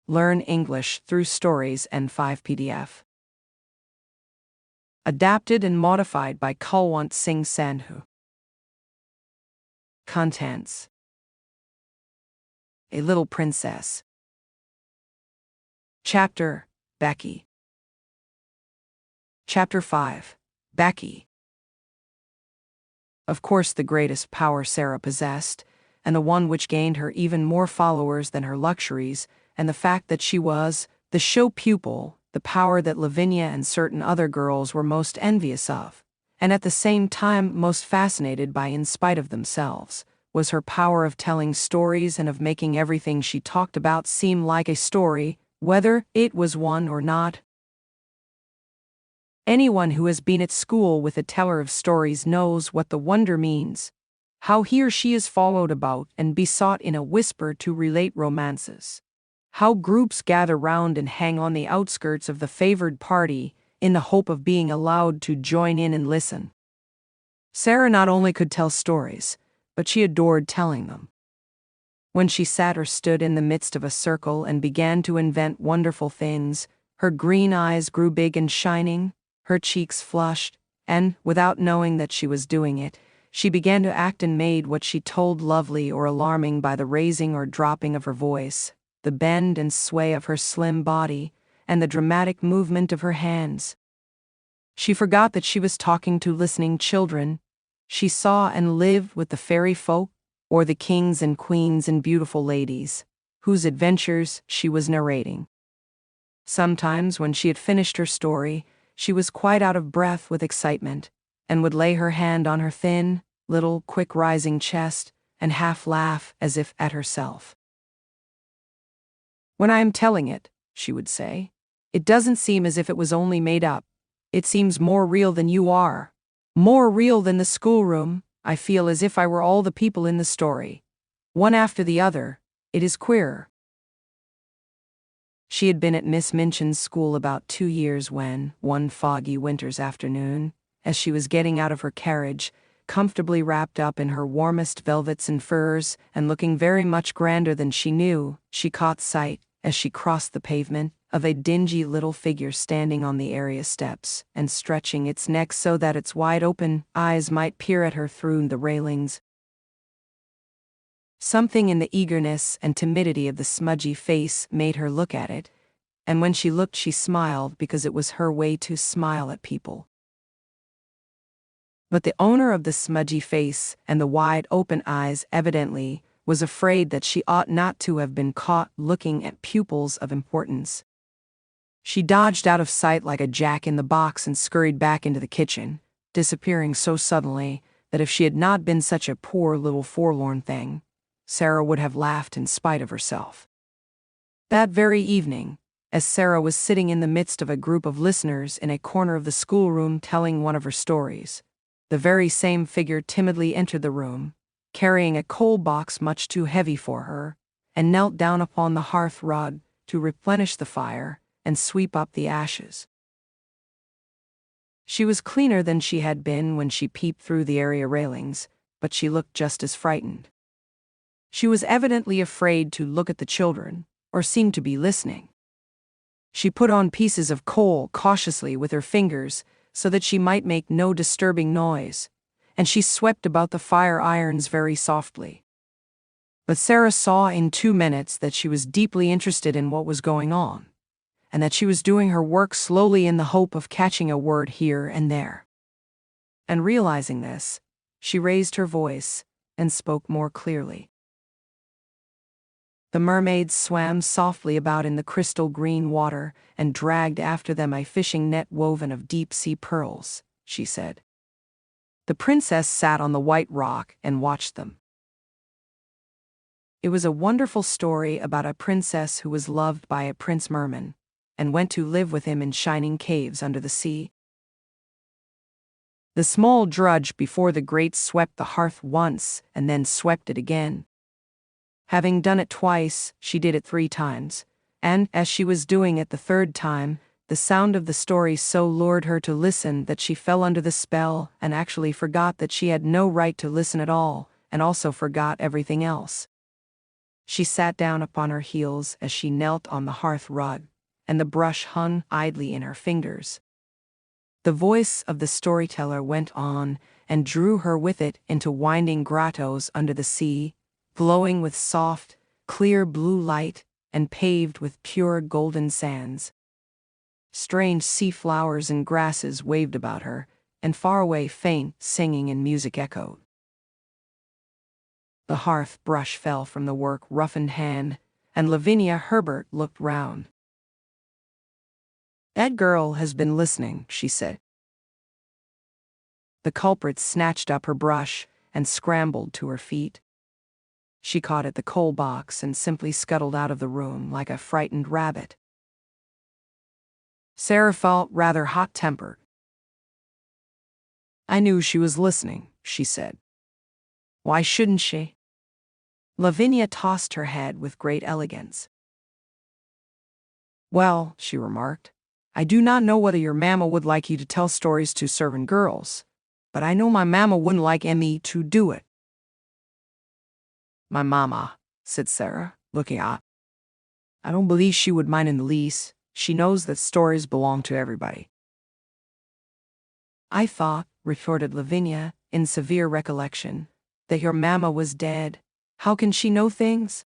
Learn English through stories and 5 PDF. Adapted and modified by Kulwant Singh Sandhu. Contents: A Little Princess. Chapter: Becky. Chapter 5: Becky. Of course, the greatest power Sarah possessed, and the one which gained her even more followers than her luxuries, and the fact that she was the show pupil, the power that Lavinia and certain other girls were most envious of, and at the same time most fascinated by in spite of themselves, was her power of telling stories and of making everything she talked about seem like a story, whether it was one or not. Anyone who has been at school with a teller of stories knows what the wonder means, how he or she is followed about and besought in a whisper to relate romances, how groups gather round and hang on the outskirts of the favored party in the hope of being allowed to join in and listen. Sarah not only could tell stories, but she adored telling them. When she sat or stood in the midst of a circle and began to invent wonderful things, her green eyes grew big and shining, her cheeks flushed, and, without knowing that she was doing it, she began to act and made what she told lovely or alarming by the raising or dropping of her voice, the bend and sway of her slim body, and the dramatic movement of her hands. She forgot that she was talking to listening children. She saw and lived with the fairy folk, or the kings and queens and beautiful ladies, whose adventures she was narrating. Sometimes, when she had finished her story, she was quite out of breath with excitement, and would lay her hand on her thin, little, quick-rising chest, and half laugh as if at herself. "When I am telling it," she would say, "it doesn't seem as if it was only made up. It seems more real than you are. More real than the schoolroom. I feel as if I were all the people in the story. One after the other. It is queer." She had been at Miss Minchin's school about 2 years when, one foggy winter's afternoon, as she was getting out of her carriage, comfortably wrapped up in her warmest velvets and furs, and looking very much grander than she knew, she caught sight, as she crossed the pavement, of a dingy little figure standing on the area steps, and stretching its neck so that its wide-open eyes might peer at her through the railings. Something in the eagerness and timidity of the smudgy face made her look at it, and when she looked she smiled because it was her way to smile at people. But the owner of the smudgy face and the wide-open eyes evidently was afraid that she ought not to have been caught looking at pupils of importance. She dodged out of sight like a jack-in-the-box and scurried back into the kitchen, disappearing so suddenly that if she had not been such a poor little forlorn thing, Sarah would have laughed in spite of herself. That very evening, as Sarah was sitting in the midst of a group of listeners in a corner of the schoolroom telling one of her stories, the very same figure timidly entered the room, carrying a coal box much too heavy for her, and knelt down upon the hearth rug to replenish the fire and sweep up the ashes. She was cleaner than she had been when she peeped through the area railings, but she looked just as frightened. She was evidently afraid to look at the children, or seemed to be listening. She put on pieces of coal cautiously with her fingers so that she might make no disturbing noise, and she swept about the fire irons very softly. But Sarah saw in 2 minutes that she was deeply interested in what was going on, and that she was doing her work slowly in the hope of catching a word here and there. And realizing this, she raised her voice and spoke more clearly. "The mermaids swam softly about in the crystal green water and dragged after them a fishing net woven of deep-sea pearls," she said. "The princess sat on the white rock and watched them." It was a wonderful story about a princess who was loved by a prince merman, and went to live with him in shining caves under the sea. The small drudge before the grate swept the hearth once and then swept it again. Having done it twice, she did it 3 times, and, as she was doing it the 3rd time, the sound of the story so lured her to listen that she fell under the spell and actually forgot that she had no right to listen at all, and also forgot everything else. She sat down upon her heels as she knelt on the hearth rug, and the brush hung idly in her fingers. The voice of the storyteller went on and drew her with it into winding grottos under the sea, glowing with soft, clear blue light and paved with pure golden sands. Strange sea flowers and grasses waved about her, and far away faint singing and music echoed. The hearth brush fell from the work-roughened hand, and Lavinia Herbert looked round. "That girl has been listening," she said. The culprit snatched up her brush and scrambled to her feet. She caught at the coal box and simply scuttled out of the room like a frightened rabbit. Sarah felt rather hot-tempered. "I knew she was listening," she said. "Why shouldn't she?" Lavinia tossed her head with great elegance. "Well," she remarked, "I do not know whether your mamma would like you to tell stories to servant girls, but I know my mamma wouldn't like me to do it." "My mamma," said Sarah, looking up. "I don't believe she would mind in the least. She knows that stories belong to everybody." "I thought," retorted Lavinia, in severe recollection, "that your mamma was dead. How can she know things?"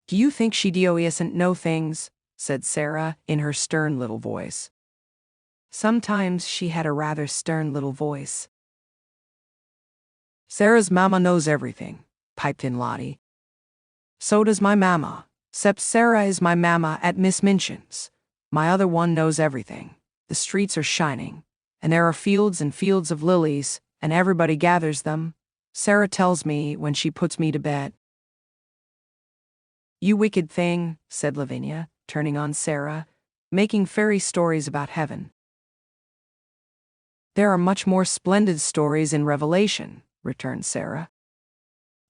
"Do you think she doesn't know things?" said Sarah, in her stern little voice. Sometimes she had a rather stern little voice. "Sarah's mamma knows everything," piped in Lottie. "So does my mamma, 'cept Sarah is my mamma at Miss Minchin's. My other one knows everything. The streets are shining, and there are fields and fields of lilies, and everybody gathers them. Sarah tells me when she puts me to bed." "You wicked thing," said Lavinia, turning on Sarah, "making fairy stories about heaven." "There are much more splendid stories in Revelation," returned Sarah.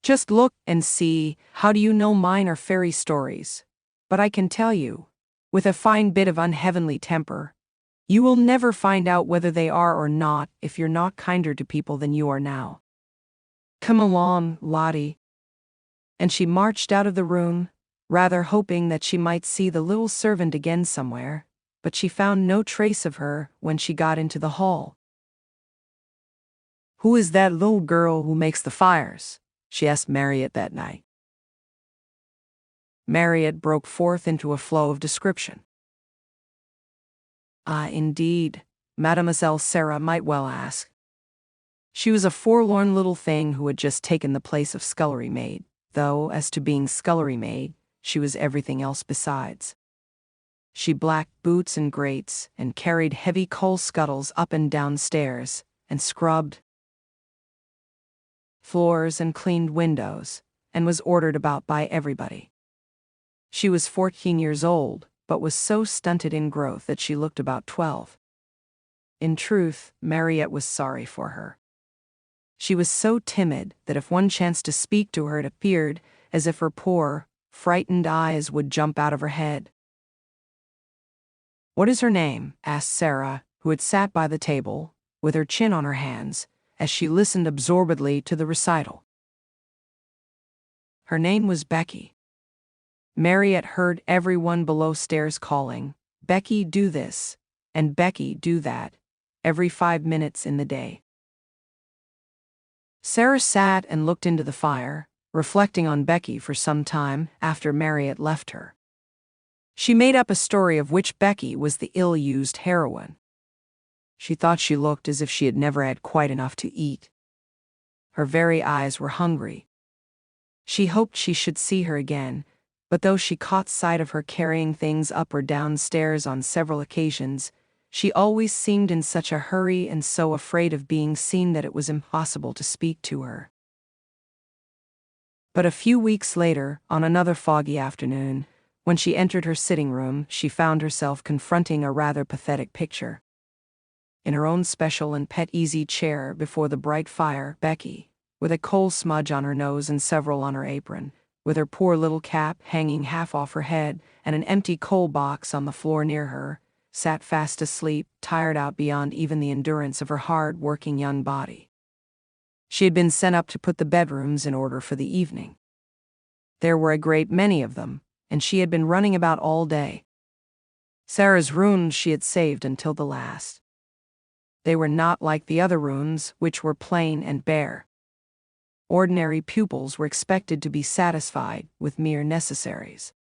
"Just look and see. How do you know mine are fairy stories? But I can tell you, with a fine bit of unheavenly temper, you will never find out whether they are or not if you're not kinder to people than you are now. Come along, Lottie." And she marched out of the room, rather hoping that she might see the little servant again somewhere, but she found no trace of her when she got into the hall. "Who is that little girl who makes the fires?" she asked Marriott that night. Marriott broke forth into a flow of description. "Ah, indeed," Mademoiselle Sarah might well ask. She was a forlorn little thing who had just taken the place of scullery maid, though, as to being scullery maid, she was everything else besides. She blacked boots and grates, and carried heavy coal scuttles up and down stairs, and scrubbed floors and cleaned windows, and was ordered about by everybody. She was 14 years old, but was so stunted in growth that she looked about 12. In truth, Marriott was sorry for her. She was so timid that if one chanced to speak to her, it appeared as if her poor, frightened eyes would jump out of her head. "What is her name?" asked Sarah, who had sat by the table, with her chin on her hands, as she listened absorbedly to the recital. Her name was Becky. Marriott heard everyone below stairs calling, "Becky, do this," and "Becky, do that," every 5 minutes in the day. Sarah sat and looked into the fire, reflecting on Becky for some time after Marriott left her. She made up a story of which Becky was the ill-used heroine. She thought she looked as if she had never had quite enough to eat. Her very eyes were hungry. She hoped she should see her again, but though she caught sight of her carrying things up or down stairs on several occasions, she always seemed in such a hurry and so afraid of being seen that it was impossible to speak to her. But a few weeks later, on another foggy afternoon, when she entered her sitting room, she found herself confronting a rather pathetic picture. In her own special and pet easy chair before the bright fire, Becky, with a coal smudge on her nose and several on her apron, with her poor little cap hanging half off her head and an empty coal box on the floor near her, sat fast asleep, tired out beyond even the endurance of her hard-working young body. She had been sent up to put the bedrooms in order for the evening. There were a great many of them, and she had been running about all day. Sarah's runes she had saved until the last. They were not like the other runes, which were plain and bare. Ordinary pupils were expected to be satisfied with mere necessaries.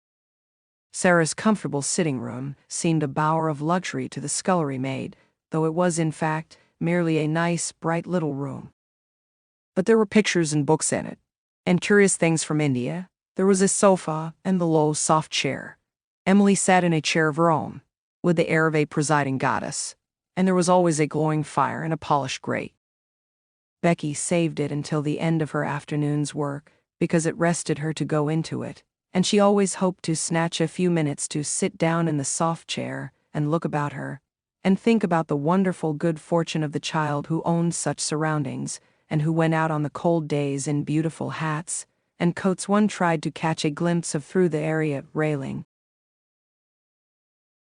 Sarah's comfortable sitting room seemed a bower of luxury to the scullery maid, though it was, in fact, merely a nice, bright little room. But there were pictures and books in it, and curious things from India. There was a sofa and the low, soft chair. Emily sat in a chair of her own, with the air of a presiding goddess, and there was always a glowing fire and a polished grate. Becky saved it until the end of her afternoon's work, because it rested her to go into it, and she always hoped to snatch a few minutes to sit down in the soft chair and look about her, and think about the wonderful good fortune of the child who owned such surroundings, and who went out on the cold days in beautiful hats and coats one tried to catch a glimpse of through the area railing.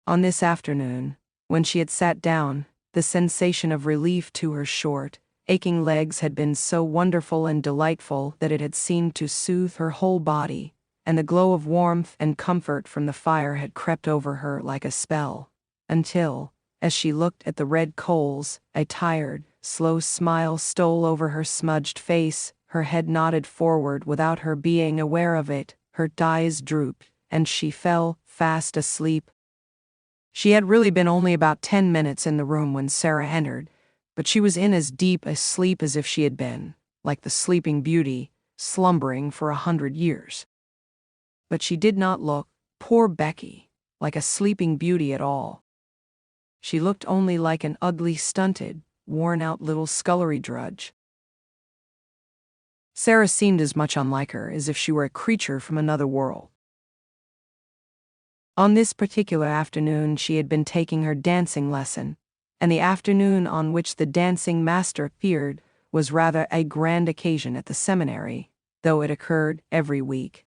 On this afternoon, when she had sat down, the sensation of relief to her short, aching legs had been so wonderful and delightful that it had seemed to soothe her whole body, and the glow of warmth and comfort from the fire had crept over her like a spell, until, as she looked at the red coals, a tired, slow smile stole over her smudged face, her head nodded forward without her being aware of it, her eyes drooped, and she fell fast asleep. She had really been only about 10 minutes in the room when Sarah entered, but she was in as deep a sleep as if she had been, like the Sleeping Beauty, slumbering for 100 years. But she did not look, poor Becky, like a Sleeping Beauty at all. She looked only like an ugly, stunted, worn-out little scullery drudge. Sarah seemed as much unlike her as if she were a creature from another world. On this particular afternoon she had been taking her dancing lesson, and the afternoon on which the dancing master appeared was rather a grand occasion at the seminary, though it occurred every week.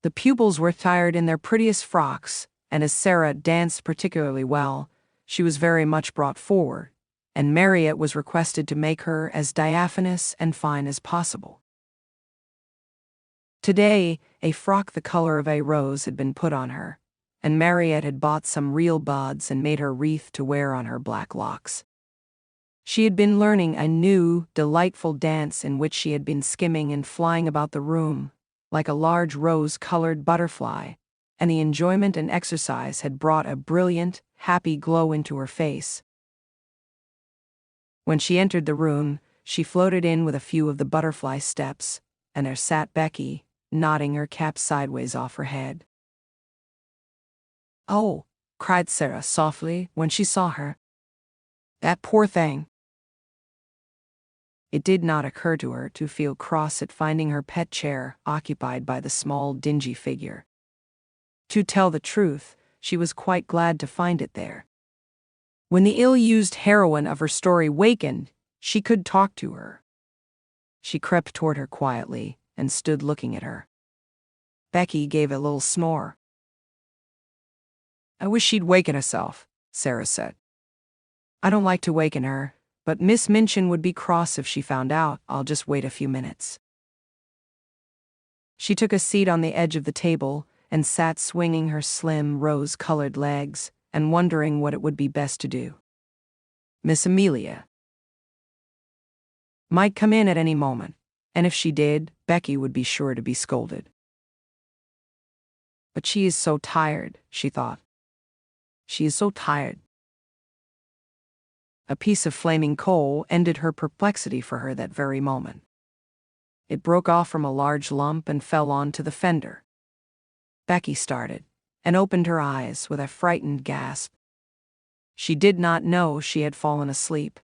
The pupils were attired in their prettiest frocks, and as Sarah danced particularly well, she was very much brought forward, and Marriott was requested to make her as diaphanous and fine as possible. Today, a frock the color of a rose had been put on her, and Marriott had bought some real buds and made her wreath to wear on her black locks. She had been learning a new, delightful dance in which she had been skimming and flying about the room, like a large rose-colored butterfly, and the enjoyment and exercise had brought a brilliant, happy glow into her face. When she entered the room, she floated in with a few of the butterfly steps, and there sat Becky, nodding her cap sideways off her head. "Oh," cried Sarah softly when she saw her. "That poor thing." It did not occur to her to feel cross at finding her pet chair occupied by the small, dingy figure. To tell the truth, she was quite glad to find it there. When the ill-used heroine of her story wakened, she could talk to her. She crept toward her quietly and stood looking at her. Becky gave a little snore. "I wish she'd waken herself," Sarah said. "I don't like to waken her, but Miss Minchin would be cross if she found out. I'll just wait a few minutes." She took a seat on the edge of the table and sat swinging her slim, rose-colored legs and wondering what it would be best to do. Miss Amelia might come in at any moment, and if she did, Becky would be sure to be scolded. "But she is so tired," she thought. "She is so tired." A piece of flaming coal ended her perplexity for her that very moment. It broke off from a large lump and fell onto the fender. Becky started and opened her eyes with a frightened gasp. She did not know she had fallen asleep.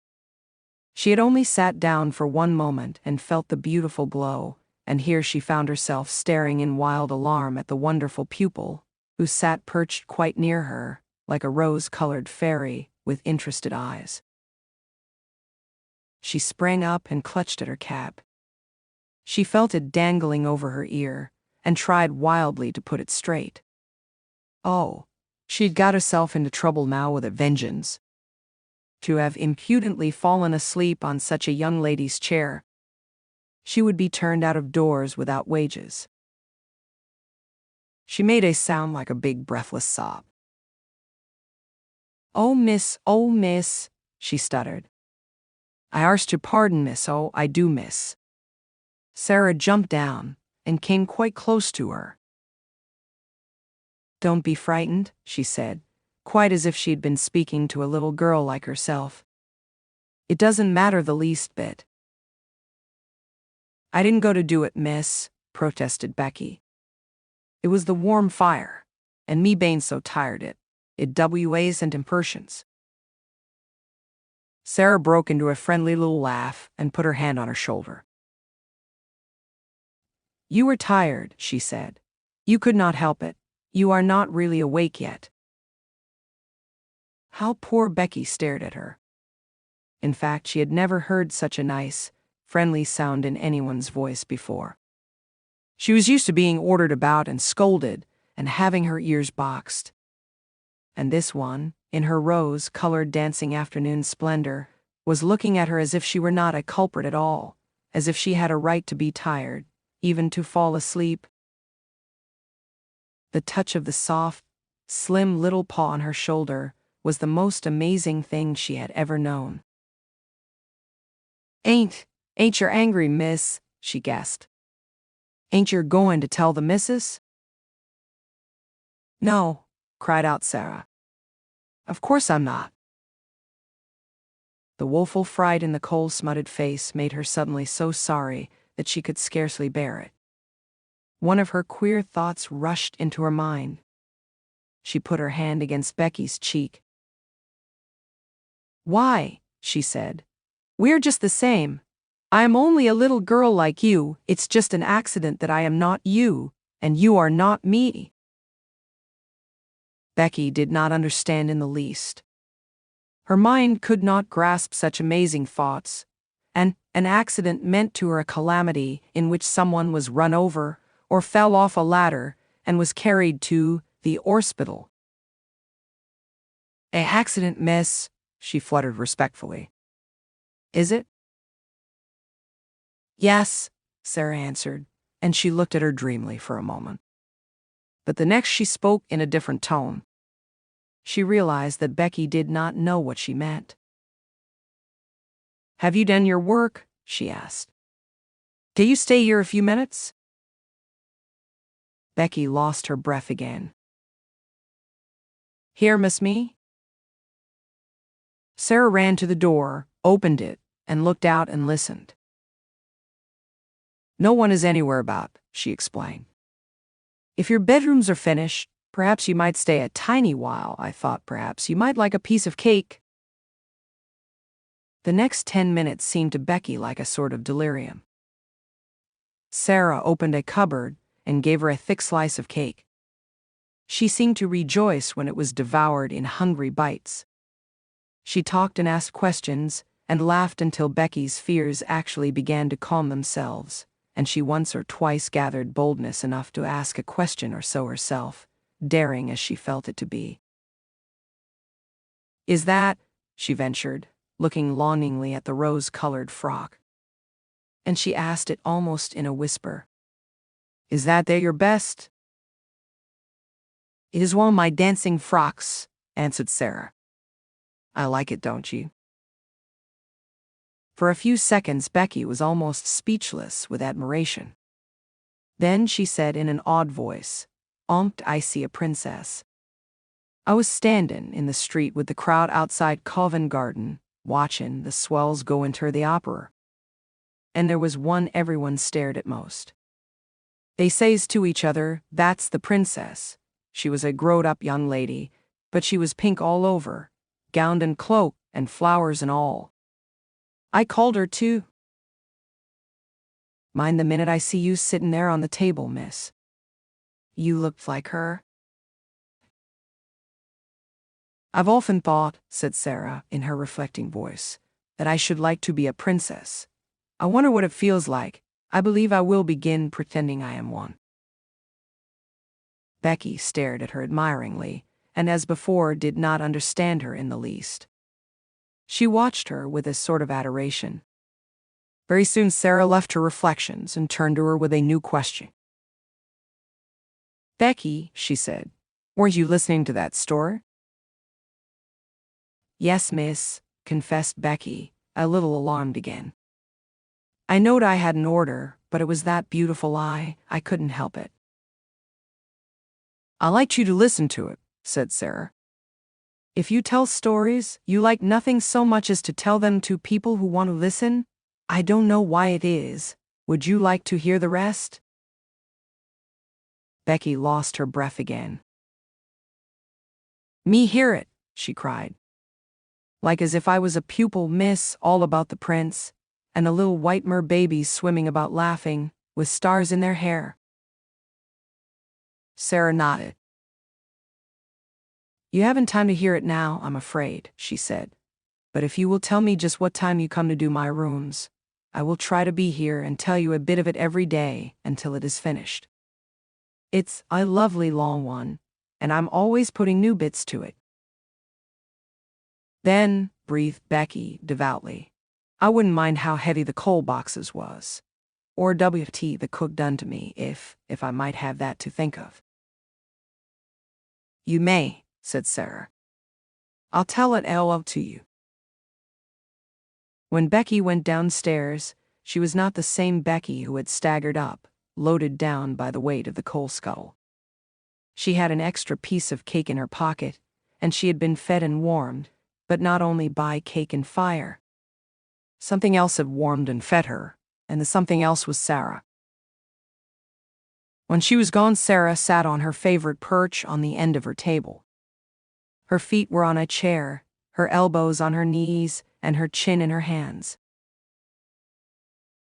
She had only sat down for one moment and felt the beautiful glow, and here she found herself staring in wild alarm at the wonderful pupil, who sat perched quite near her, like a rose-colored fairy with interested eyes. She sprang up and clutched at her cap. She felt it dangling over her ear, and tried wildly to put it straight. Oh, she'd got herself into trouble now with a vengeance. To have impudently fallen asleep on such a young lady's chair. She would be turned out of doors without wages. She made a sound like a big breathless sob. Oh, miss, she stuttered. I arst your pardon, miss, oh, I do, miss. Sarah jumped down and came quite close to her. Don't be frightened, she said, quite as if she'd been speaking to a little girl like herself. It doesn't matter the least bit. I didn't go to do it, miss, protested Becky. It was the warm fire, and me bane so tired it ways and impertions. Sarah broke into a friendly little laugh and put her hand on her shoulder. You were tired, she said. You could not help it. You are not really awake yet. How poor Becky stared at her. In fact, she had never heard such a nice, friendly sound in anyone's voice before. She was used to being ordered about and scolded and having her ears boxed. And this one, in her rose-colored dancing afternoon splendor, was looking at her as if she were not a culprit at all, as if she had a right to be tired, even to fall asleep. The touch of the soft, slim little paw on her shoulder was the most amazing thing she had ever known. Ain't yer angry, miss, she gasped. Ain't yer goin' to tell the missus? No, cried out Sarah. Of course I'm not. The woeful fright in the coal-smutted face made her suddenly so sorry that she could scarcely bear it. One of her queer thoughts rushed into her mind. She put her hand against Becky's cheek. Why, she said, we're just the same. I am only a little girl like you. It's just an accident that I am not you, and you are not me. Becky did not understand in the least. Her mind could not grasp such amazing thoughts, and an accident meant to her a calamity in which someone was run over or fell off a ladder and was carried to the orspital. A accident, miss, she fluttered respectfully. Is it? Yes, Sarah answered, and she looked at her dreamily for a moment. But the next she spoke in a different tone. She realized that Becky did not know what she meant. Have you done your work? She asked. Can you stay here a few minutes? Becky lost her breath again. Here, Miss Me? Sarah ran to the door, opened it, and looked out and listened. No one is anywhere about, she explained. If your bedrooms are finished, perhaps you might stay a tiny while. I thought perhaps you might like a piece of cake. The next 10 minutes seemed to Becky like a sort of delirium. Sarah opened a cupboard and gave her a thick slice of cake. She seemed to rejoice when it was devoured in hungry bites. She talked and asked questions and laughed until Becky's fears actually began to calm themselves, and she once or twice gathered boldness enough to ask a question or so herself, daring as she felt it to be. Is that, she ventured, looking longingly at the rose-colored frock. And she asked it almost in a whisper. Is that there your best? It is one of my dancing frocks, answered Sarah. I like it, don't you? For a few seconds Becky was almost speechless with admiration. Then she said in an odd voice, I see a princess. I was standin' in the street with the crowd outside Covent Garden, watchin' the swells go inter the opera. And there was one everyone stared at most. They says to each other, that's the princess. She was a growed-up young lady, but she was pink all over, gowned and cloak and flowers and all. I called her too. Mind the minute I see you sittin' there on the table, miss. You looked like her. I've often thought, said Sarah in her reflecting voice, that I should like to be a princess. I wonder what it feels like. I believe I will begin pretending I am one. Becky stared at her admiringly, and as before did not understand her in the least. She watched her with a sort of adoration. Very soon Sarah left her reflections and turned to her with a new question. Becky, she said, weren't you listening to that story? Yes, miss, confessed Becky, a little alarmed again. I knowed I had an order, but it was that beautiful eye, I couldn't help it. I liked you to listen to it, said Sarah. If you tell stories, you like nothing so much as to tell them to people who want to listen? I don't know why it is. Would you like to hear the rest? Becky lost her breath again. Me hear it, she cried. Like as if I was a pupil, miss, all about the prince, and a little white mer babies swimming about laughing, with stars in their hair. Sarah nodded. You haven't time to hear it now, I'm afraid, she said. But if you will tell me just what time you come to do my rooms, I will try to be here and tell you a bit of it every day until it is finished. It's a lovely long one, and I'm always putting new bits to it. Then, breathed Becky devoutly, I wouldn't mind how heavy the coal boxes was, or WT the cook done to me if I might have that to think of. You may, said Sarah. I'll tell it all to you. When Becky went downstairs, she was not the same Becky who had staggered up, loaded down by the weight of the coal scuttle. She had an extra piece of cake in her pocket, and she had been fed and warmed, but not only by cake and fire. Something else had warmed and fed her, and the something else was Sarah. When she was gone, Sarah sat on her favorite perch on the end of her table. Her feet were on a chair, her elbows on her knees, and her chin in her hands.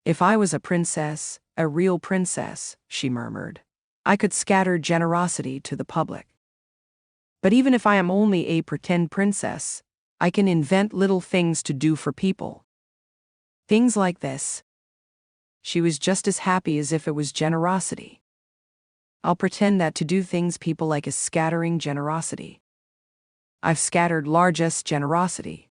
If I was a princess, a real princess, she murmured, I could scatter generosity to the public. But even if I am only a pretend princess, I can invent little things to do for people. Things like this. She was just as happy as if it was generosity. I'll pretend that to do things people like is scattering generosity. I've scattered largesse generosity.